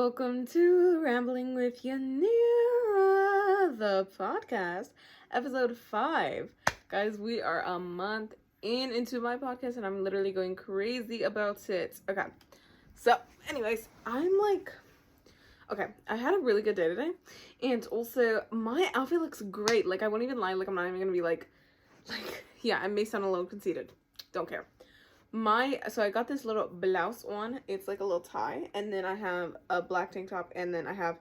Welcome to Rambling with Yanira, the podcast, episode 5. Guys, we are a month into my podcast and I'm literally going crazy about it. Okay, so anyways, okay, I had a really good day today, and also my outfit looks great. Like, I won't even lie, like, I'm not even gonna be like, yeah, I may sound a little conceited. Don't care. So I got this little blouse on. It's like a little tie, and then I have a black tank top, and then I have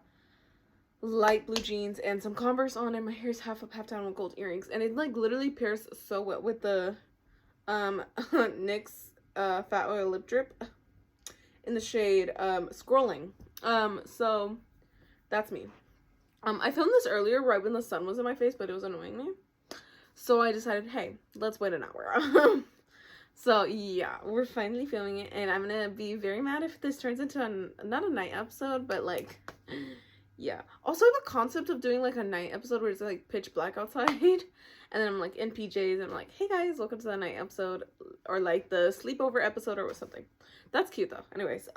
light blue jeans and some Converse on, and my hair's half up, half down with gold earrings, and it like literally pairs so well with the NYX Fat Oil Lip Drip in the shade Scrolling. So that's me. I filmed this earlier right when the sun was in my face, but it was annoying me, so I decided, hey, let's wait an hour. So yeah, we're finally filming it, and I'm gonna be very mad if this turns into not a night episode, but like, yeah. Also, I have a concept of doing like a night episode where it's like pitch black outside, and then I'm like in PJs, and I'm like, hey guys, welcome to the night episode, or like the sleepover episode or something. That's cute though. Anyways,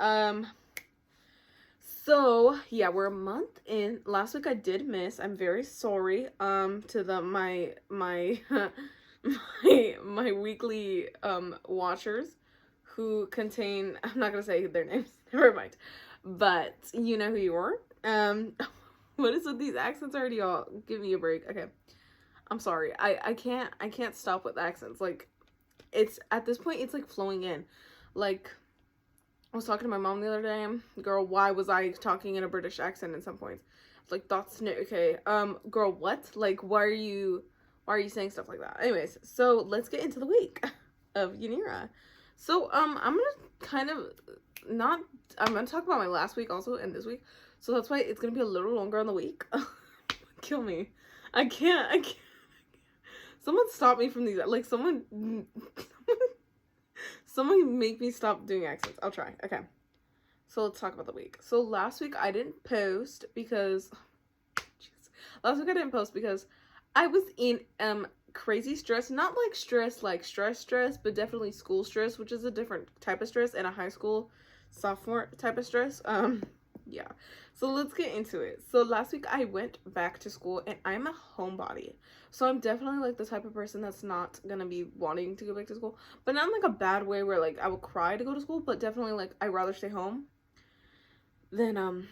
so yeah, we're a month in. Last week I did miss. I'm very sorry to my my weekly watchers who contain, I'm not gonna say their names, never mind, but you know who you are. What is with these accents already? Y'all give me a break. Okay, I'm sorry. I can't stop with accents. Like, it's at this point it's like flowing in. Like, I was talking to my mom the other day. Girl, why was I talking in a British accent at some points? It's like, that's no okay. Girl, what? Like, why are you saying stuff like that? Anyways, so let's get into the week of Yanira. So, I'm gonna talk about my last week also and this week. So that's why it's gonna be a little longer on the week. Kill me. I can't. Someone stop me from these. Like, someone make me stop doing accents. I'll try. Okay. So let's talk about the week. So last week I didn't post because, I was in crazy stress, not like stress, but definitely school stress, which is a different type of stress, and a high school sophomore type of stress. Yeah. So let's get into it. So last week I went back to school, and I'm a homebody. So I'm definitely like the type of person that's not gonna be wanting to go back to school, but not in like a bad way where like I would cry to go to school, but definitely like I'd rather stay home than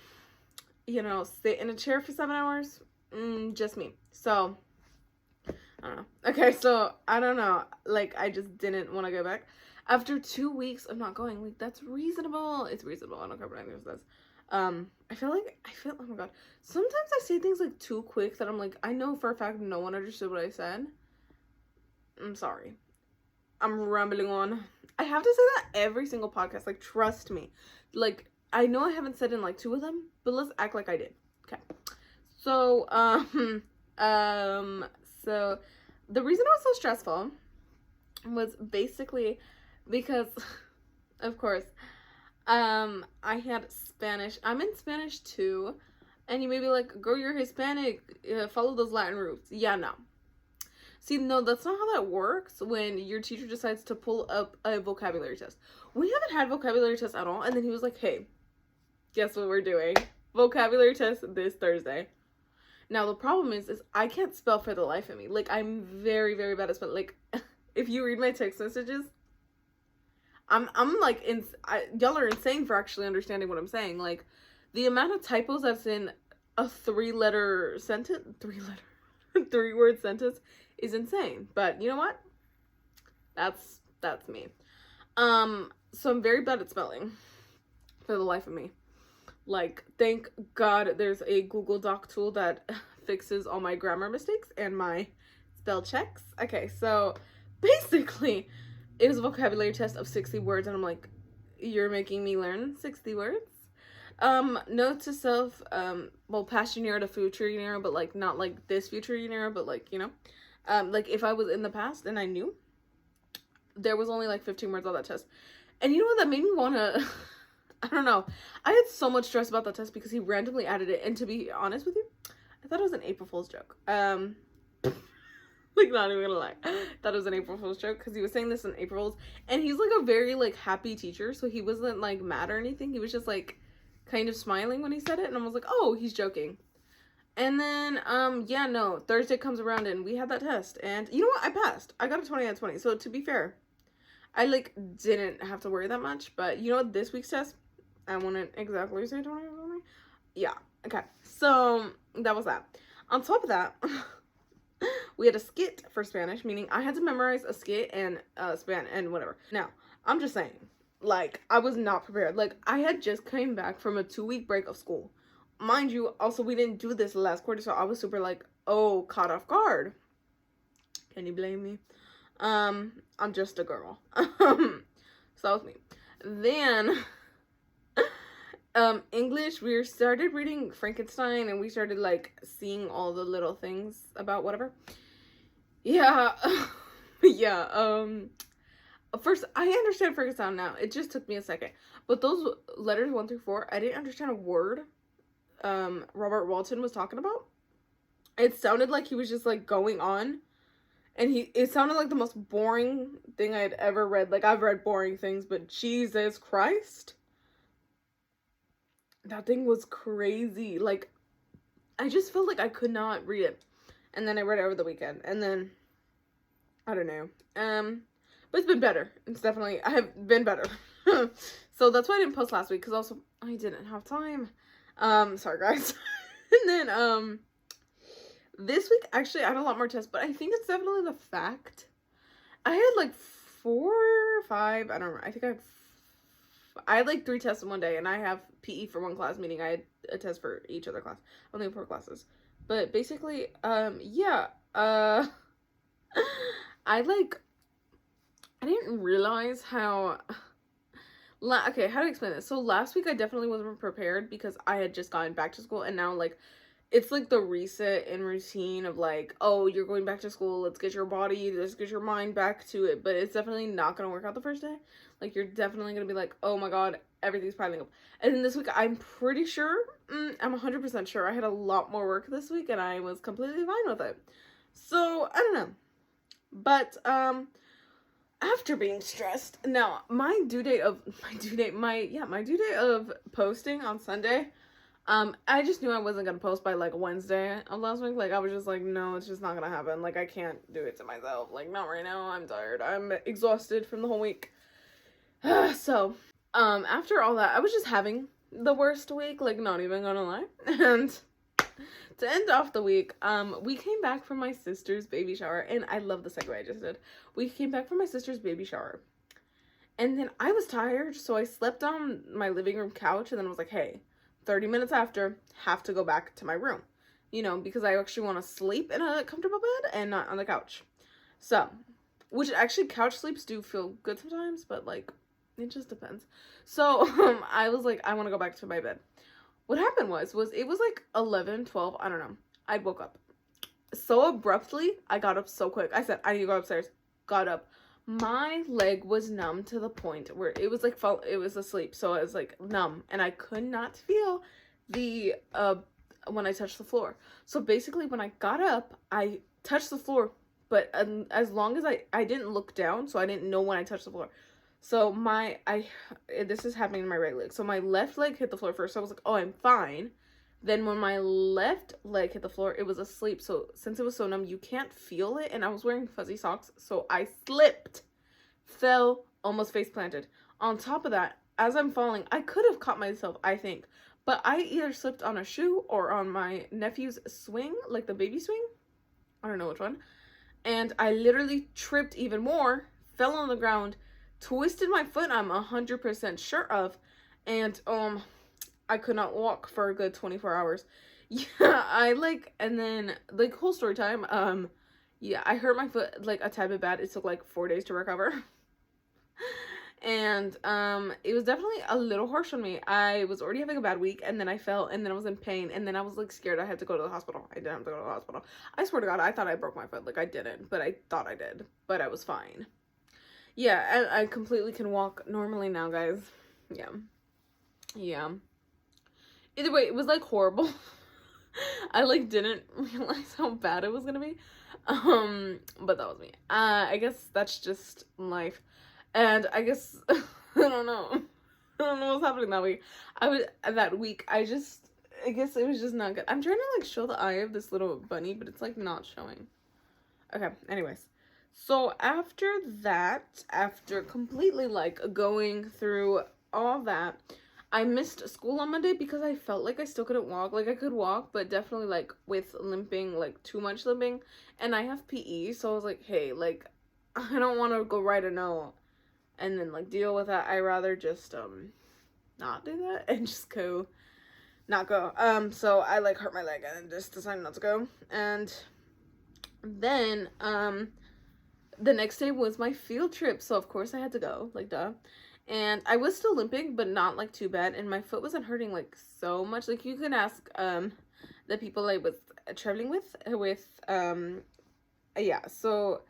sit in a chair for 7 hours. Just me. So I don't know. Okay, so I don't know. Like, I just didn't want to go back. After 2 weeks of not going, like, that's reasonable. It's reasonable. I don't care what anyone says. I feel, oh my god. Sometimes I say things, like, too quick that I'm like, I know for a fact no one understood what I said. I'm sorry. I'm rambling on. I have to say that every single podcast. Like, trust me. Like, I know I haven't said in, like, 2 of them, but let's act like I did. Okay. So, so the reason it was so stressful was basically because, of course, I had Spanish. I'm in Spanish too, and you may be like, girl, you're Hispanic, follow those Latin roots. Yeah, no. See, no, that's not how that works when your teacher decides to pull up a vocabulary test. We haven't had vocabulary tests at all, and then he was like, hey, guess what we're doing? Vocabulary test this Thursday. Now, the problem is I can't spell for the life of me. Like, I'm very, very bad at spelling. Like, if you read my text messages, I'm like, y'all are insane for actually understanding what I'm saying. Like, the amount of typos that's in a 3-word sentence is insane. But you know what? That's me. So I'm very bad at spelling for the life of me. Like, thank God there's a Google Doc tool that fixes all my grammar mistakes and my spell checks. Okay, so basically, it was a vocabulary test of 60 words, and I'm like, you're making me learn 60 words? Note to self, past Yanira to future Yanira, but like, not like this future Yanira, but like, like if I was in the past and I knew, there was only like 15 words on that test. And you know what, that made me wanna... I don't know. I had so much stress about that test because he randomly added it. And to be honest with you, I thought it was an April Fool's joke. Like, not even gonna lie. I thought it was an April Fool's joke because he was saying this in April Fool's. And he's like a very like happy teacher. So he wasn't like mad or anything. He was just like, kind of smiling when he said it, and I was like, oh, he's joking. And then, yeah, no, Thursday comes around, and we had that test, and you know what? I passed. I got a 20 out of 20, so to be fair, I, like, didn't have to worry that much, but you know what? This week's test, I wouldn't exactly say 20 out of 20. Yeah, okay, so that was that. On top of that, we had a skit for Spanish, meaning I had to memorize a skit and and whatever. Now, I'm just saying, like, I was not prepared. Like, I had just came back from a 2-week break of school. Mind you, also, we didn't do this last quarter, so I was super, like, oh, caught off guard. Can you blame me? I'm just a girl. So that was me. Then, English, we started reading Frankenstein, and we started, like, seeing all the little things about whatever. Yeah, yeah, first, I understand Frankenstein now. It just took me a second. But those letters 1 through 4, I didn't understand a word Robert Walton was talking about. It sounded like he was just, like, going on. And it sounded like the most boring thing I had ever read. Like, I've read boring things, but Jesus Christ. That thing was crazy. Like, I just felt like I could not read it. And then I read it over the weekend. And then, I don't know. But it's been better. It's definitely, I have been better. So that's why I didn't post last week. Because also, I didn't have time. Sorry guys. And then, this week, actually, I had a lot more tests. But I think it's definitely the fact. I had like 4 or 5. I don't know. I think I had like 3 tests in one day. And I have PE for 1 class. Meaning I had a test for each other class. I only have 4 classes. But basically, yeah. I didn't realize how... Okay, how to explain this? So last week I definitely wasn't prepared because I had just gotten back to school, and now, like, it's like the reset and routine of, like, oh, you're going back to school, let's get your body, let's get your mind back to it, but it's definitely not gonna work out the first day. Like, you're definitely gonna be like, oh my god, everything's piling up. And then this week, I'm pretty sure, I'm 100% sure I had a lot more work this week, and I was completely fine with it. So, I don't know. But, after being stressed, now my due date of posting on Sunday, I just knew I wasn't gonna post by like Wednesday of last week. Like, I was just like, no, it's just not gonna happen. Like, I can't do it to myself. Like, not right now. I'm tired. I'm exhausted from the whole week. So, after all that, I was just having the worst week. Like, not even gonna lie. And to end off the week, we came back from my sister's baby shower, and I love the segue I just did. We came back from my sister's baby shower, and then I was tired, so I slept on my living room couch, and then I was like, hey, 30 minutes after, have to go back to my room, you know, because I actually want to sleep in a comfortable bed and not on the couch. So, which actually couch sleeps do feel good sometimes, but like, it just depends. So, I was like, I want to go back to my bed. What happened was it was like 11, 12, I don't know. I woke up so abruptly. I got up so quick. I said, I need to go upstairs. Got up. My leg was numb to the point where it was like, it was asleep. So it was like numb, and I could not feel the, when I touched the floor. So basically when I got up, I touched the floor, but as long as I didn't look down, so I didn't know when I touched the floor. So this is happening in my right leg. So my left leg hit the floor first. So I was like, oh, I'm fine. Then when my left leg hit the floor, it was asleep. So since it was so numb, you can't feel it. And I was wearing fuzzy socks. So I slipped, fell, almost face planted. On top of that, as I'm falling, I could have caught myself, I think. But I either slipped on a shoe or on my nephew's swing, like the baby swing. I don't know which one. And I literally tripped even more, fell on the ground, twisted my foot, I'm 100% sure of, and I could not walk for a good 24 hours. Yeah, and then, like, whole story time, yeah, I hurt my foot, like, a tad bit bad. It took, like, 4 days to recover. And, it was definitely a little harsh on me. I was already having a bad week, and then I fell, and then I was in pain, and then I was, like, scared I had to go to the hospital. I didn't have to go to the hospital. I swear to God, I thought I broke my foot. Like, I didn't, but I thought I did. But I was fine. Yeah, I completely can walk normally now, guys. Yeah. Yeah. Either way, it was, like, horrible. I, like, didn't realize how bad it was gonna be. But that was me. I guess that's just life. And I guess, I don't know. don't know what's happening that week. I guess it was just not good. I'm trying to like show the eye of this little bunny, but it's like not showing. Okay, anyways. So after that, after completely like going through all that, I missed school on Monday because I felt like I still couldn't walk. Like I could walk, but definitely like with limping, like too much limping. And I have PE, so I was like, hey, like I don't want to go write a note and then like deal with that. I rather just not do that and just not go. So I like hurt my leg and just decided not to go. And then the next day was my field trip, so of course I had to go, like duh. And I was still limping, but not like too bad, and my foot wasn't hurting like so much. Like you can ask the people I was traveling with yeah. So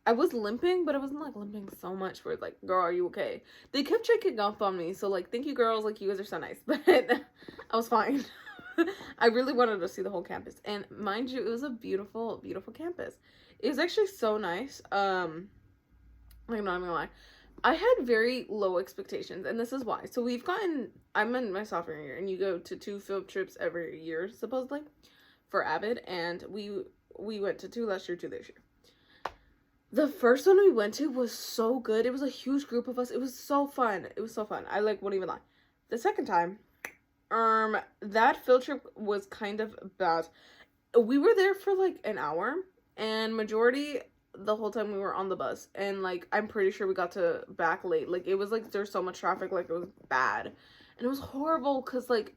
I was limping, but I wasn't like limping so much where it's like, girl, are you okay? They kept checking up on me, so like thank you girls, like you guys are so nice. But I was fine. I really wanted to see the whole campus, and mind you, it was a beautiful, beautiful campus. It was actually so nice. I'm not gonna lie, I had very low expectations, and this is why. So I'm in my sophomore year, and you go to 2 field trips every year supposedly for Avid, and we went to 2 last year, 2 this year. The first one we went to was so good. It was a huge group of us. It was so fun. It was so fun. I like won't even lie. The second time, that field trip was kind of bad. We were there for like an hour, and majority the whole time we were on the bus, and like I'm pretty sure we got to back late. Like it was like there's so much traffic, like it was bad, and it was horrible because like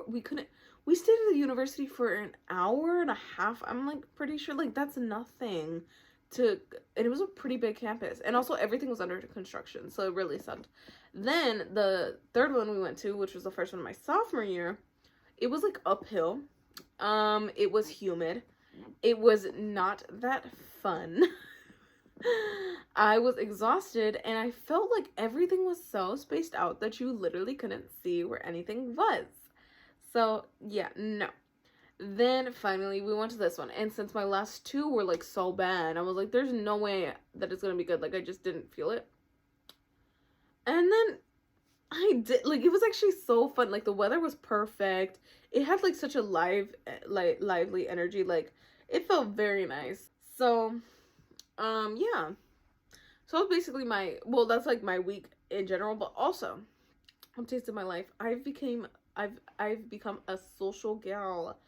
we stayed at the university for an hour and a half. I'm like pretty sure like that's nothing and it was a pretty big campus, and also everything was under construction, so it really sucked. Then the third one we went to, which was the first one my sophomore year, it was like uphill. It was humid. It was not that fun. I was exhausted, and I felt like everything was so spaced out that you literally couldn't see where anything was. So yeah, no. Then finally we went to this one, and since my last 2 were like so bad, I was like, there's no way that it's gonna be good. Like I just didn't feel it. And then I did, like it was actually so fun. Like the weather was perfect. It had like such a lively energy. Like it felt very nice. So yeah. So that's basically that's like my week in general, but also I'm tasting my life. I've become a social gal.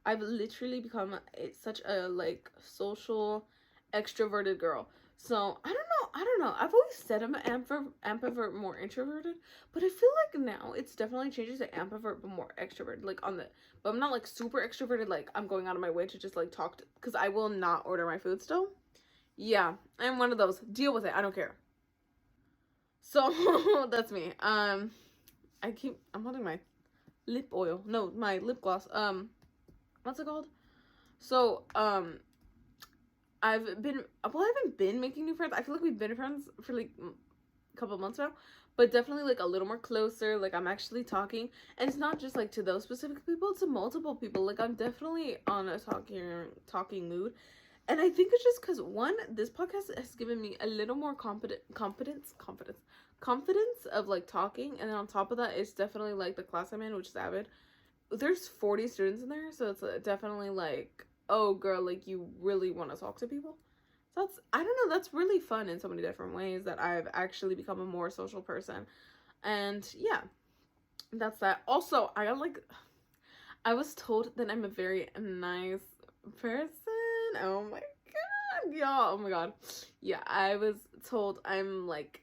I've literally become such a like social extroverted girl. So I don't know. I've always said I'm an ambivert, more introverted, but I feel like now it's definitely changing to ambivert but more extroverted. Like but I'm not like super extroverted. Like I'm going out of my way to just like talk because I will not order my food still. Yeah, I'm one of those. Deal with it. I don't care. So that's me. I'm holding my lip oil. No, my lip gloss. What's it called? So, I haven't been making new friends. I feel like we've been friends for like a couple months now, but definitely like a little more closer. Like I'm actually talking, and it's not just like to those specific people, it's to multiple people. Like I'm definitely on a talking mood. And I think it's just because this podcast has given me a little more confidence of like talking, and then on top of that, it's definitely like the class I'm in, which is Avid. There's 40 students in there, so it's definitely like, oh girl, like you really want to talk to people. So I don't know, that's really fun in so many different ways that I've actually become a more social person. And yeah, that's that. Also, I was told that I'm a very nice person. Oh my god, y'all. Oh my god. Yeah, I was told I'm like,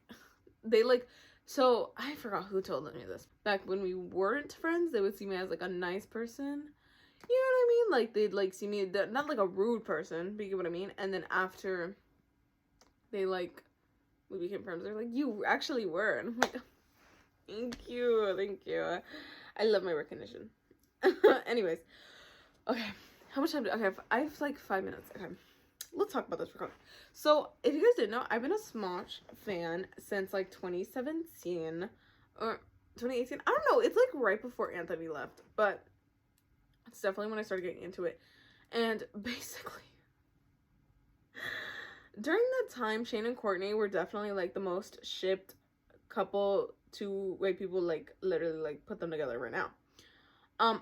so I forgot who told me this. Back when we weren't friends, they would see me as like a nice person. You know what I mean? Like they'd like see me, not like a rude person, but you get what I mean? And then after we became friends, they're like, you actually were. And I'm like, thank you. I love my recognition. Anyways, okay. How much time I have like 5 minutes. Okay. Let's talk about this for quick. So, if you guys didn't know, I've been a Smosh fan since like 2017 or 2018. I don't know. It's like right before Anthony left, but it's definitely when I started getting into it. And basically, during that time, Shane and Courtney were definitely like the most shipped couple two white people, like, literally, like, put them together right now.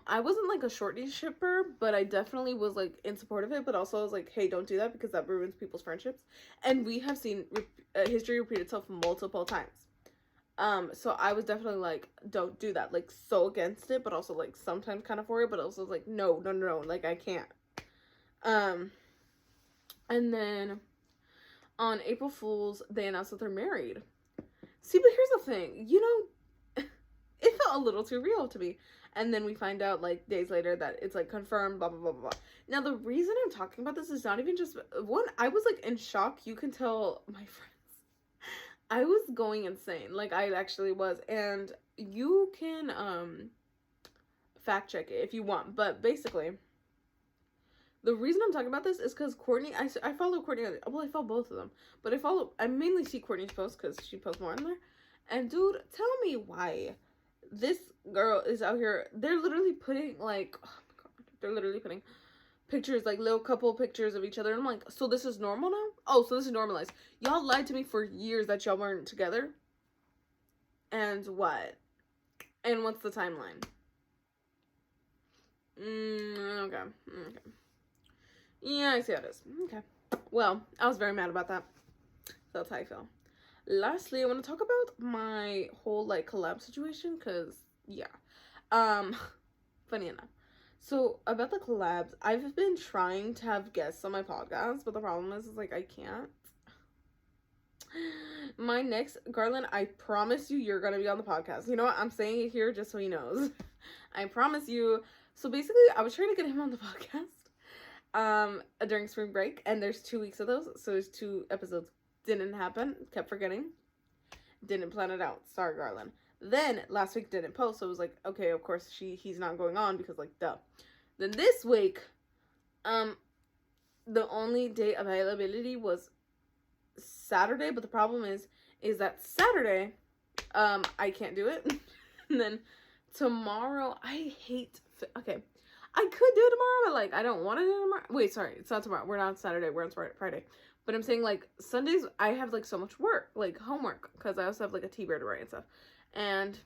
I wasn't, like, a shorty shipper, but I definitely was, like, in support of it, but also I was like, hey, don't do that, because that ruins people's friendships. And we have seen history repeat itself multiple times. So I was definitely like, don't do that, like, so against it, but also, like, sometimes kind of for it, but also like, no, like, I can't. And then on April Fool's, they announced that they're married. See, but here's the thing, you know, it felt a little too real to me. And then we find out, like, days later that it's, like, confirmed, blah, blah, blah, blah. Now, the reason I'm talking about this is not even just, one, I was, like, in shock. You can tell my friends. I was going insane. Like, I actually was. And you can, fact check it if you want. But basically, the reason I'm talking about this is because Courtney, I follow Courtney, well, I follow both of them. But I mainly see Courtney's posts because she posts more on there. And, dude, tell me why this girl is out here. They're literally putting, like, oh my god, they're literally putting pictures, like, little couple pictures of each other. And I'm like, so this is normal now? Oh, so this is normalized. Y'all lied to me for years that y'all weren't together. And what? And what's the timeline? Okay. Yeah, I see how it is. Okay. Well, I was very mad about that. That's how I feel. Lastly, I want to talk about my whole, like, collab situation, because, yeah. Funny enough. So, about the collabs, I've been trying to have guests on my podcast, but the problem is like, I can't. My next, Garland, I promise you, you're gonna be on the podcast. You know what? I'm saying it here just so he knows. I promise you. So, basically, I was trying to get him on the podcast, during spring break, and there's 2 weeks of those, so there's 2 episodes. Didn't happen. Kept forgetting. Didn't plan it out. Sorry, Garland. Then last week didn't post, so it was like, okay, of course he's not going on because, like, duh. Then this week, the only day availability was Saturday, but the problem is that Saturday, I can't do it. And then tomorrow, I hate. Okay, I could do it tomorrow, but, like, I don't want to do it tomorrow. Wait, sorry, it's not tomorrow. We're not on Saturday. We're on Friday. But I'm saying, like, Sundays, I have, like, so much work, like, homework, because I also have, like, a T-bird to write and stuff. And,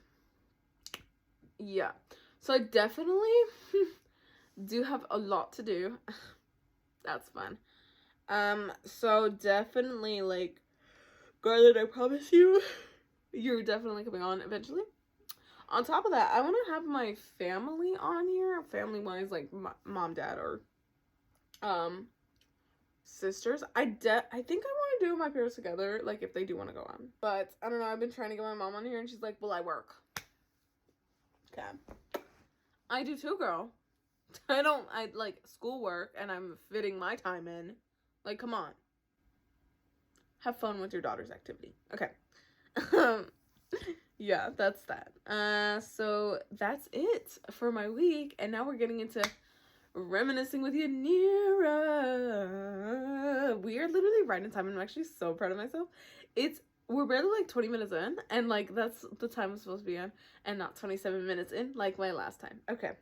yeah. So I definitely do have a lot to do. That's fun. So definitely, like, Garland, I promise you, you're definitely coming on eventually. On top of that, I want to have my family on here, family-wise, like, mom, dad, or, sisters. I think I want to do my parents together, like, if they do want to go on. But I don't know, I've been trying to get my mom on here, and she's like, well, I work. Okay. I do too, girl. I like schoolwork, and I'm fitting my time in. Like, come on. Have fun with your daughter's activity. Okay. Yeah, that's that. So that's it for my week, and now we're getting into Reminiscing with Yanira. We are literally right in time, and I'm actually so proud of myself. We're barely, like, 20 minutes in, and, like, that's the time I'm supposed to be in, and not 27 minutes in, like my last time. Okay.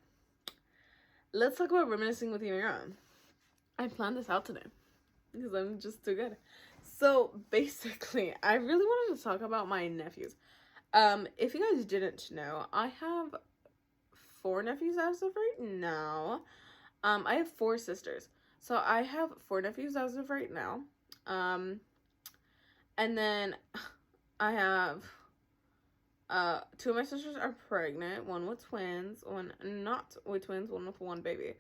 Let's talk about Reminiscing with Yanira. I planned this out today, because I'm just too good. So, basically, I really wanted to talk about my nephews. If you guys didn't know, I have 4 nephews as of right now. I have 4 sisters. So I have 4 nephews as of right now. And then I have 2 of my sisters are pregnant, one with twins, one not with twins, one with one baby.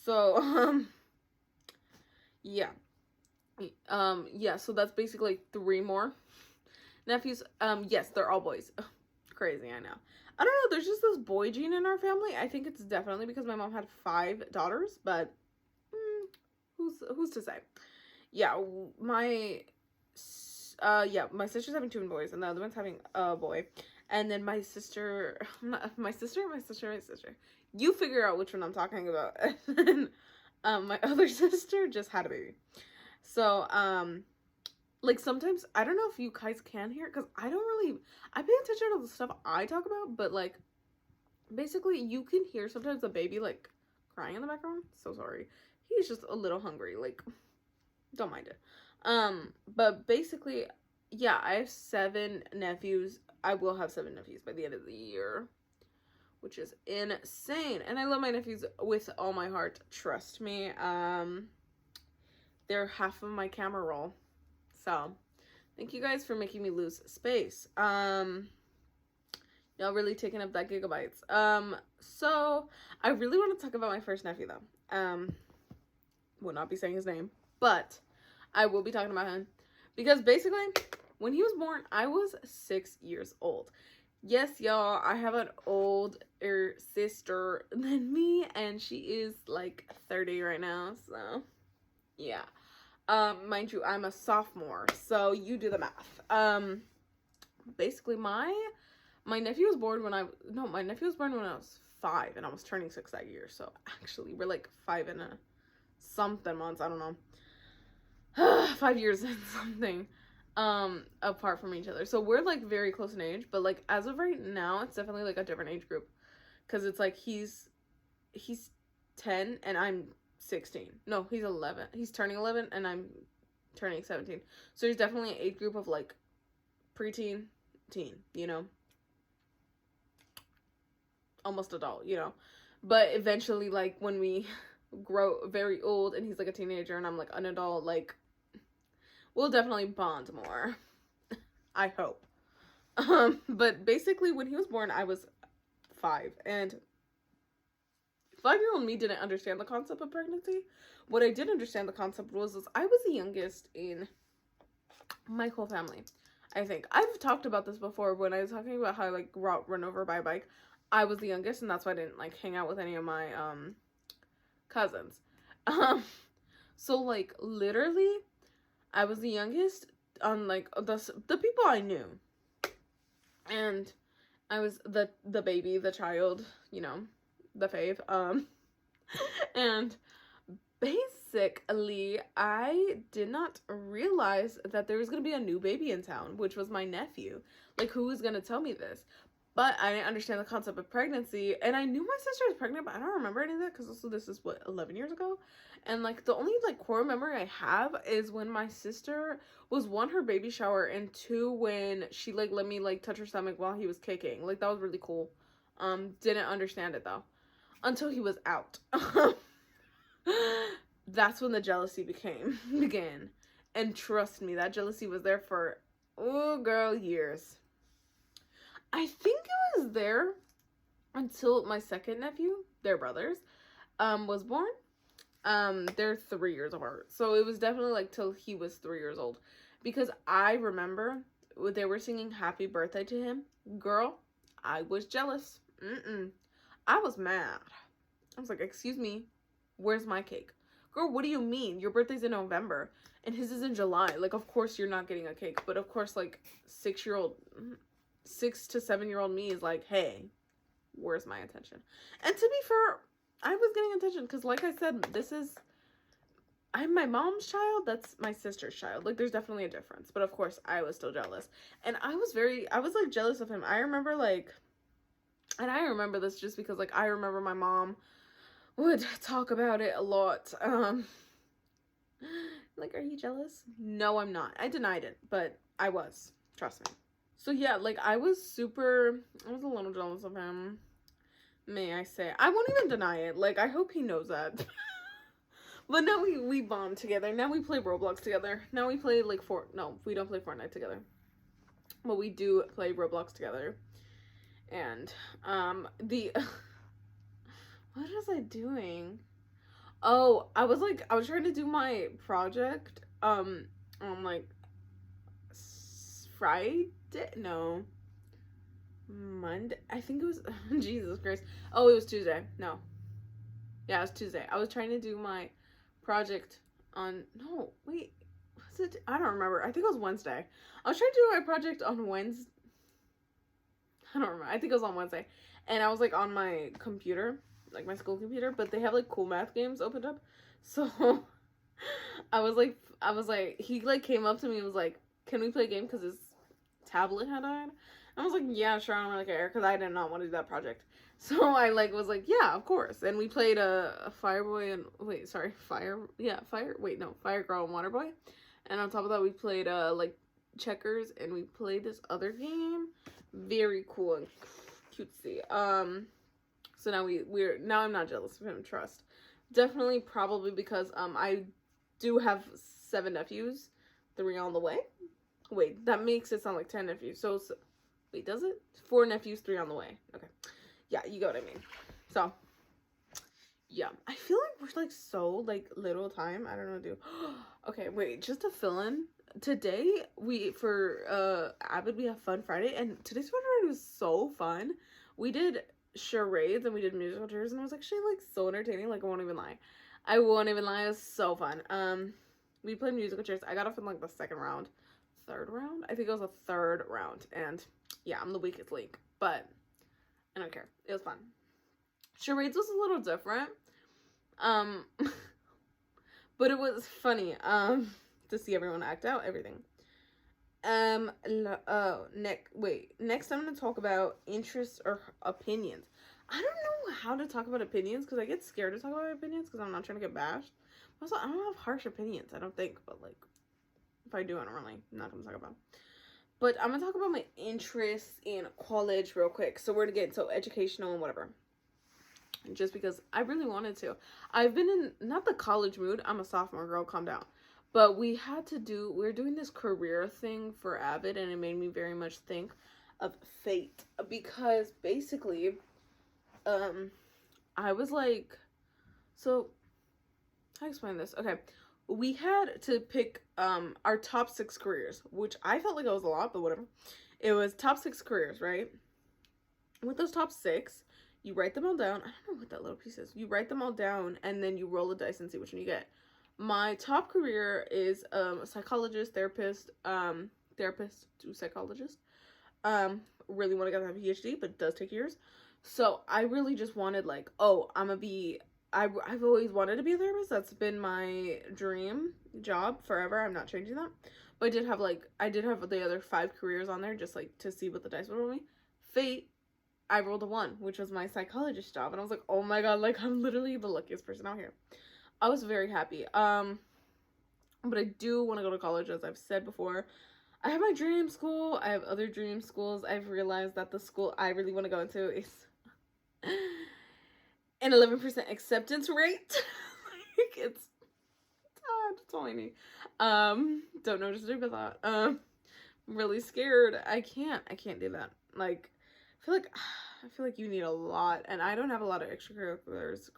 So yeah. Yeah, so that's basically 3 more nephews. Yes, they're all boys. Ugh, crazy, I know. I don't know, there's just this boy gene in our family. I think it's definitely because my mom had 5 daughters, but who's to say? Yeah, my sister's having 2 boys, and the other one's having a boy. And then my sister. You figure out which one I'm talking about. And then, my other sister just had a baby. So, like, sometimes, I don't know if you guys can hear it, because I pay attention to the stuff I talk about, but, like, basically, you can hear sometimes a baby, like, crying in the background. So sorry. He's just a little hungry, like, don't mind it. But basically, yeah, I have 7 nephews. I will have 7 nephews by the end of the year, which is insane. And I love my nephews with all my heart. Trust me. They're half of my camera roll. So, thank you guys for making me lose space. Y'all really taking up that gigabytes. So I really want to talk about my first nephew though. Will not be saying his name, but I will be talking about him because basically when he was born, I was 6 years old. Yes, y'all, I have an older sister than me, and she is like 30 right now, so yeah. Mind you, I'm a sophomore, so you do the math. Basically my nephew was born when my nephew was born when I was 5, and I was turning 6 that year. So actually, we're like 5 and a something months. I don't know, 5 years and something, apart from each other. So we're like very close in age, but like as of right now, it's definitely like a different age group, because it's like he's 10 and I'm 16. No, he's 11. He's turning 11 and I'm turning 17. So there's definitely an age group of like preteen, teen, you know. Almost adult, you know. But eventually, like, when we grow very old and he's like a teenager and I'm like an adult, like, we'll definitely bond more. I hope. But basically when he was born, I was 5, and 5-year-old me didn't understand the concept of pregnancy. What I did understand the concept was I was the youngest in my whole family. I think I've talked about this before when I was talking about how I like run over by a bike. I was the youngest, and that's why I didn't like hang out with any of my cousins. So like literally I was the youngest on like the people I knew, and I was the baby, the child, you know, the fave. And basically I did not realize that there was gonna be a new baby in town, which was my nephew. Like, who was gonna tell me this? But I didn't understand the concept of pregnancy, and I knew my sister was pregnant, but I don't remember any of that, because also this is, what, 11 years ago? And, like, the only, like, core memory I have is when my sister was, 1, her baby shower, and 2, when she, like, let me, like, touch her stomach while he was kicking. Like, that was really cool. Didn't understand it, though, until he was out. That's when the jealousy began. And trust me, that jealousy was there for, oh, girl, years. I think it was there until my second nephew, their brothers, was born. They're 3 years apart. So it was definitely like till he was 3 years old. Because I remember they were singing happy birthday to him. Girl, I was jealous. I was mad. I was like, excuse me, where's my cake? Girl, what do you mean? Your birthday's in November and his is in July. Like, of course you're not getting a cake. But of course, like, 6 to 7-year-old me is like, hey, where's my attention? And to be fair, I was getting attention because, like I said, I'm my mom's child, that's my sister's child. Like, there's definitely a difference. But of course, I was still jealous. And I was like jealous of him. I remember, like, and I remember this just because, like, I remember my mom would talk about it a lot. Like, are you jealous? No, I'm not. I denied it, but I was. Trust me. So yeah, like, I was a little jealous of him, may I say. I won't even deny it. Like, I hope he knows that. But now we bond together. Now we play Roblox together. Now we play, like, no, we don't play Fortnite together. But we do play Roblox together. And, what was I doing? Oh, I was trying to do my project, on, like, Friday? No. Monday? I think it was, Jesus Christ. Oh, it was Tuesday. No. Yeah, it was Tuesday. I was trying to do my project on, no, wait. Was it? I don't remember. I think it was Wednesday. I was trying to do my project on Wednesday. I don't remember. I think it was on Wednesday. And I was, like, on my computer, like, my school computer, but they have, like, cool math games opened up. So, I was like, he, like, came up to me and was like, can we play a game? Because his tablet had died. I was like, yeah, sure, I don't really care, because I did not want to do that project. So I, like, was like, yeah, of course. And we played a Fireboy and, Fire Girl and Waterboy. And on top of that, we played, like, checkers, and we played this other game Very cool and cutesy. So now I'm not jealous of him, trust. Definitely probably because I do have 7 nephews, 3 on the way. Wait, that makes it sound like 10 nephews. So wait, does it? 4 nephews, 3 on the way. Okay. Yeah, you get what I mean. So yeah, I feel like we're like so like little time. I don't know what to do. Okay, wait, just to fill in. Today for Avid we have Fun Friday, and today's Fun Friday was so fun. We did charades and we did musical chairs, and it was actually like so entertaining. Like I won't even lie. It was so fun. We played musical chairs. I got off in like the second round. Third round? I think it was a third round, and yeah, I'm the weakest link, but I don't care. It was fun. Charades was a little different. But it was funny, to see everyone act out everything. Next I'm going to talk about interests or opinions. I don't know how to talk about opinions, because I get scared to talk about my opinions, because I'm not trying to get bashed. Also, I don't have harsh opinions, I don't think, but, like, if I do, I'm not going to talk about. But I'm going to talk about my interests in college real quick. So we're going to get into educational and whatever. Just because I really wanted to. I've been in, not the college mood. I'm a sophomore, girl, calm down. But we're doing this career thing for Avid, and it made me very much think of fate. Because basically, I was like, so, how do I explain this? Okay, we had to pick our top 6 careers, which I felt like it was a lot, but whatever. It was top 6 careers, right? With those top 6, you write them all down. I don't know what that little piece is. You write them all down, and then you roll the dice and see which one you get. My top career is psychologist, therapist to psychologist. Really want to get a PhD, but it does take years. So I really just wanted, like, oh, I've always wanted to be a therapist. That's been my dream job forever. I'm not changing that. But I did have the other 5 careers on there, just like to see what the dice would roll me. Fate, I rolled a 1, which was my psychologist job, and I was like, oh my god, like, I'm literally the luckiest person out here. I was very happy. But I do want to go to college, as I've said before. I have my dream school. I have other dream schools. I've realized that the school I really want to go into is an 11% acceptance rate. Like, it's that's all I need. Don't know what to do with that. I'm really scared. I can't do that. Like, I feel like you need a lot, and I don't have a lot of extracurriculars.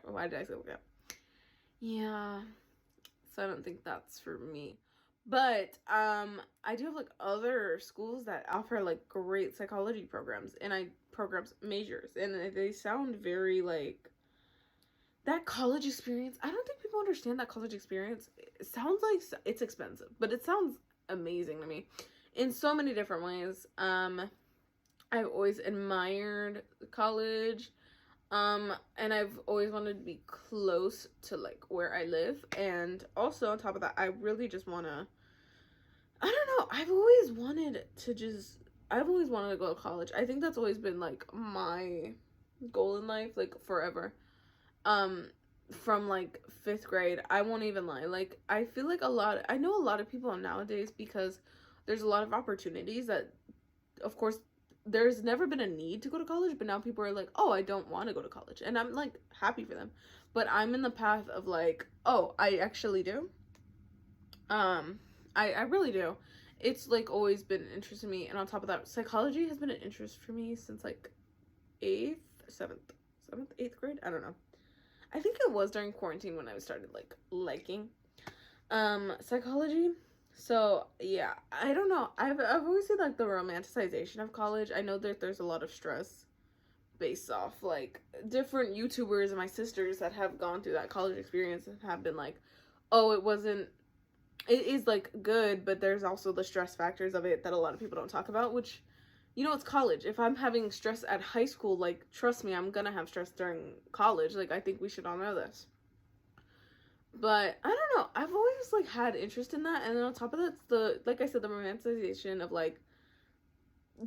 Why did I say that? Yeah, so I don't think that's for me. But I do have like other schools that offer like great psychology programs, and majors, and they sound very like that college experience. I don't think people understand that college experience. It sounds like it's expensive, but it sounds amazing to me in so many different ways. I've always admired college, and I've always wanted to be close to, like, where I live, and also, on top of that, I really just want to, I don't know, I've always wanted to go to college. I think that's always been, like, my goal in life, like, forever. From, like, 5th grade, I won't even lie, like, I feel like I know a lot of people nowadays, because there's a lot of opportunities that, of course, there's never been a need to go to college, but now people are like, oh, I don't want to go to college, and I'm like happy for them. But I'm in the path of like, oh, I actually do. I really do. It's like always been an interest in me, and on top of that, psychology has been an interest for me since like 8th grade. I don't know. I think it was during quarantine when I started like liking psychology. So, yeah, I don't know. I've always seen, like, the romanticization of college. I know that there's a lot of stress based off, like, different YouTubers and my sisters that have gone through that college experience and have been like, oh, it is, like, good, but there's also the stress factors of it that a lot of people don't talk about, which, you know, it's college. If I'm having stress at high school, like, trust me, I'm gonna have stress during college. Like, I think we should all know this. But I don't know, I've always like had interest in that, and then on top of that, like I said, the romanticization of like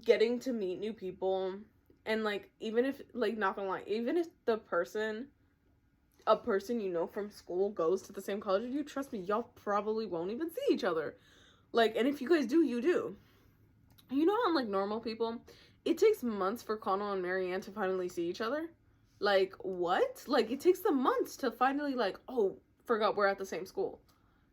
getting to meet new people, and like even if, like, not gonna lie, even if a person you know from school goes to the same college as you, trust me, y'all probably won't even see each other. Like, and if you guys do, you do. You know how, like, normal people, it takes months for Connell and Marianne to finally see each other? Like, what? Like, it takes them months to finally, like, oh, forgot we're at the same school.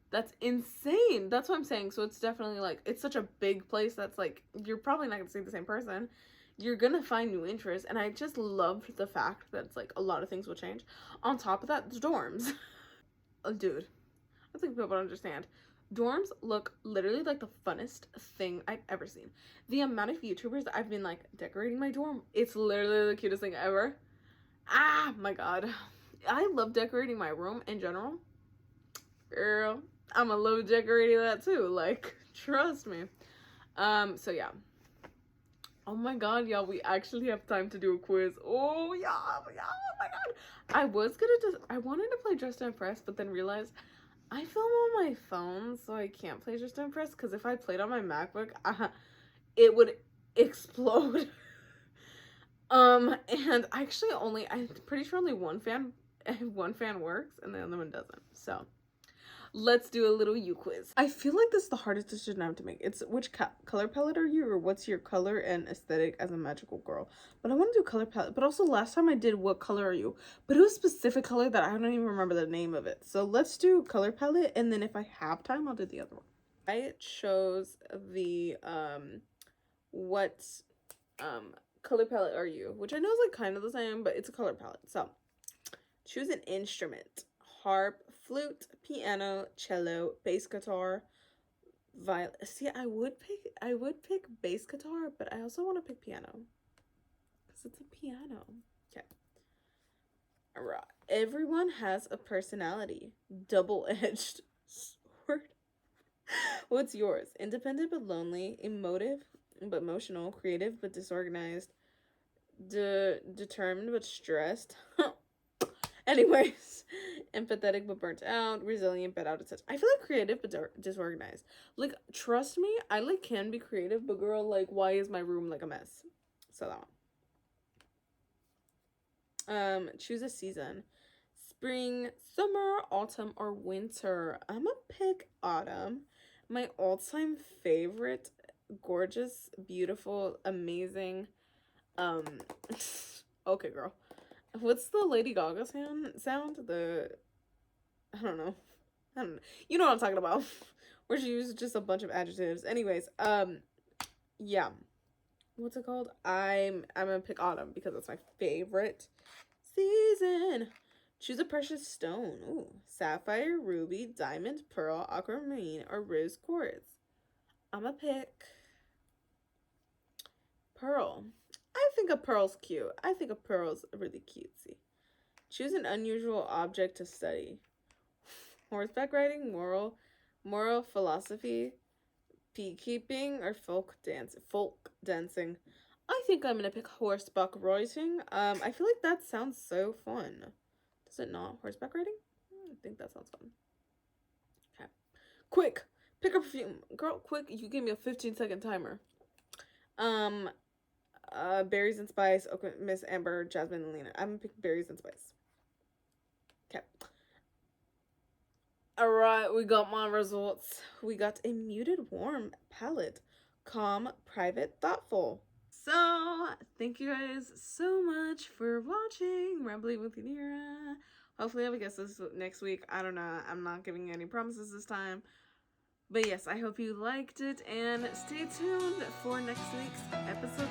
That's insane. That's what I'm saying. So it's definitely, like, it's such a big place that's, like, you're probably not going to see the same person. You're going to find new interests. And I just love the fact that it's, like, a lot of things will change. On top of that, the dorms. Dude, I think people don't understand. Dorms look literally like the funnest thing I've ever seen. The amount of YouTubers I've been, like, decorating my dorm, it's literally the cutest thing ever. Ah, my God. I love decorating my room in general. Girl, I'm a love decorating that too. Like, trust me. So yeah. Oh my God, y'all, we actually have time to do a quiz. Oh yeah, oh my God. I wanted to play Just to Impress, but then realized I film on my phone, so I can't play Just to Impress, because if I played on my MacBook, it would explode. And actually I'm pretty sure only one fan works, and the other one doesn't. So let's do a little you quiz. I feel like this is the hardest decision I have to make. It's which color palette are you, or what's your color and aesthetic as a magical girl? But I want to do color palette. But also last time I did what color are you? But it was a specific color that I don't even remember the name of it. So let's do color palette, and then if I have time, I'll do the other one. I chose the what color palette are you? Which I know is like kind of the same, but it's a color palette. So choose an instrument. Harp, flute, piano, cello, bass guitar, violin. See, I would pick bass guitar, but I also want to pick piano because it's a piano. Okay. All right. Everyone has a personality. Double-edged sword. What's yours? Independent but lonely, emotive but emotional, creative but disorganized, determined but stressed. Anyways, empathetic but burnt out, resilient but out of touch. I feel like creative but disorganized. Like, trust me, I like can be creative, but girl, like, why is my room like a mess? So that one. Choose a season. Spring, summer, autumn, or winter. I'm gonna pick autumn. My all-time favorite, gorgeous, beautiful, amazing. Okay, girl. What's the Lady Gaga sound? I don't know. You know what I'm talking about. Where she uses just a bunch of adjectives. Anyways, yeah. What's it called? I'm gonna pick autumn because it's my favorite season. Choose a precious stone. Ooh. Sapphire, ruby, diamond, pearl, aquamarine, or rose quartz. I'm gonna pick pearl. I think a pearl's cute. I think a pearl's really cutesy. Choose an unusual object to study. Horseback riding, moral philosophy, beekeeping, or folk dancing. I think I'm gonna pick horseback riding. I feel like that sounds so fun. Does it not? Horseback riding? I think that sounds fun. Okay. Quick! Pick a perfume. Girl, quick, you gave me a 15-second timer. Berries and spice, okay, Miss Amber, Jasmine, and Lena. I'm gonna pick berries and spice. Okay. Alright, we got my results. We got a muted warm palette. Calm, private, thoughtful. So, thank you guys so much for watching Rambling with Yanira. Hopefully I have a guest this next week. I don't know. I'm not giving any promises this time. But yes, I hope you liked it, and stay tuned for next week's episode